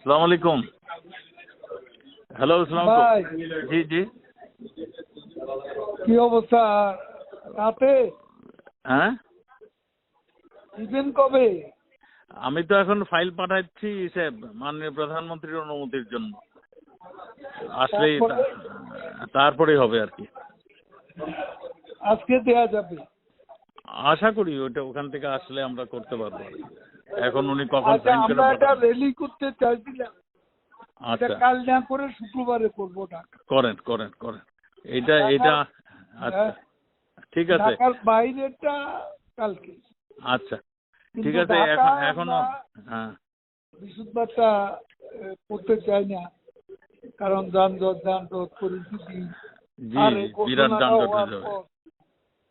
अस्सलाम वालेकुम। হ্যালো, আসসালাম ভাই আলাইকুম। জি জি। কি অবস্থা? রাতে হ্যাঁ, দিবেন কবে? আমি তো এখন ফাইল পাঠাচ্ছি মাননীয় প্রধানমন্ত্রীর অনুমতির জন্য। আসলেই তারপরে তারপরেই হবে আর কি। আজকে দেয়া যাবে। আশা করি ওটা ওখান থেকে আসলে আমরা করতে পারবো আর কি। এখন উনি কখন আচ্ছা, সাইন করে আমরা একটা পাঠান। র্যালি করতে চাইছিলাম, এটা আচ্ছা, কাল না করে শুক্রবারে করবো ঢাকা। করেন করেন করেন। এটা এটা ঢাকার আচ্ছা, হ্যাঁ, ঠিক আছে। ঢাকার বাইরেটা কালকে, আচ্ছা, ঠিক কিন্তু আছে। ঢাকায় এখনো আমরা হ্যাঁ। বিশুদ্ধতা করতে চাই না, কারণ যানজট পরিস্থিতি জি আর জি, এই বিরাট ঘটনাটা যানজট হয়ে হওয়ার যাবে। পর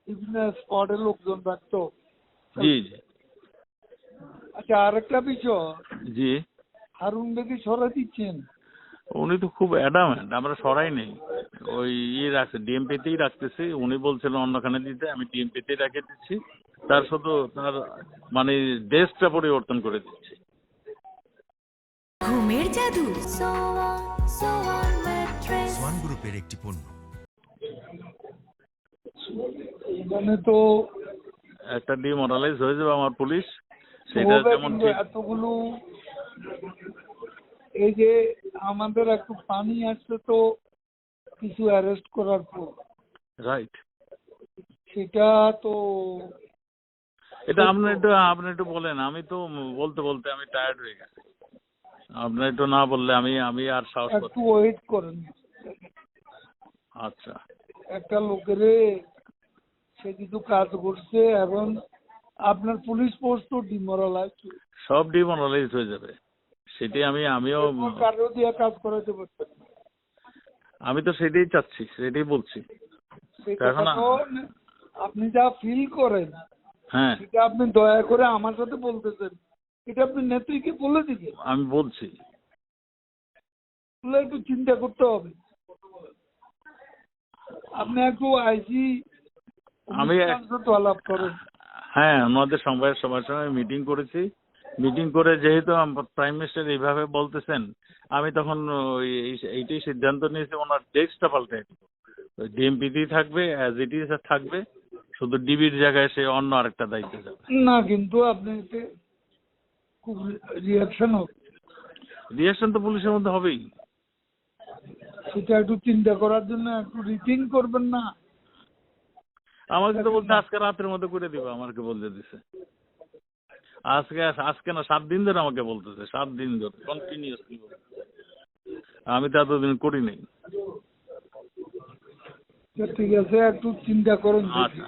বিভিন্ন স্পটে লোকজন থাকতো। জি জি আচ্ছা, আরেকটা বিষয়, জি। হারুন বেদি সরাই দিচ্ছেন? উনি তো খুব অ্যাডামেন্ট, আমরা সরাই নেই। ওই রাখছে, ডিএমপিতেই রাখতেছি। উনি বলছিলেন অন্যখানে দিতে, আমি ডিএমপিতেই রেখে দিচ্ছি। তার শুধু তার মানে ডেস্কটা পরিবর্তন করে দিচ্ছি। ঘুমের জাদু সোয়ান ম্যাট্রেস সোয়ান গ্রুপের একটি পণ্য। এখানে তো একটা ডিমোরালাইজ হয়ে যাবে আমার পুলিশ, সেটা হবে, যেমন কিন্তু ঠিক। এতগুলো এই যে আমাদের একটু পানি আসছে তো কিছু অ্যারেস্ট করার পর, রাইট। সেটা তো এটা আপনি একটু বলেন। আমি তো বলতে বলতে আমি টায়ার্ড হয়ে গেছি। আপনি একটু না বললে আমি আর সাহস একটু পাচ্ছি না। ওয়েট করেন। আচ্ছা, একটা লোকেরে সে কিছু কাজ করছে, এবং আপনার পুলিশ ফোর্স তো ডিমোরালাইজ, সব ডিমোরালাইজ হয়ে যাবে। সেটাই আমিও কারো দিয়ে কাজ করাতে পারতেন না। আমি তো সেটাই চাচ্ছি, সেটাই বলছি। সেই তো এখন কথাটা আপনি যা ফিল করেন হ্যাঁ, সেটা আপনি দয়া করে আমার সাথে বলতেছেন, এটা আপনি নেত্রীকে বলে দিবেন, আমি বলছি। বলে একটু চিন্তা করতে হবে। আপনি একটু আইজি আমি সাথে আলাপ করেন। হ্যাঁ, ওনাদের সবার সবার সঙ্গে মিটিং করেছি। মিটিং করে যেহেতু প্রাইম মিনিস্টার এইভাবে বলতেছেন, আমি তখন এইটাই সিদ্ধান্ত নিয়েছি, ওনার ডেস্কটা পাল্টে ওই ডিএমপিতেই থাকবে, অ্যাজ ইট ইজ থাকবে। শুধু ডিবির জায়গায় সে অন্য আরেকটা দায়িত্ব যাবে। না, কিন্তু আপনি এতে খুব রিয়াকশন হবে, রিয়াকশন তো পুলিশের মধ্যে হবেই। সেটা একটু চিন্তা করার জন্য একটু রিথিং করবেন না? আমাকে তো বলছে আজকে রাতের মধ্যে করে দিবে, আমাকে বলতে দিছে। আজকে আজকে না, 7 দিন ধরে আমাকে বলতেছে, 7 দিন ধরে কন্টিনিউয়াসলি। আমি তো এতদিন করি নাই। ঠিক আছে, একটু চিন্তা করুন। আচ্ছা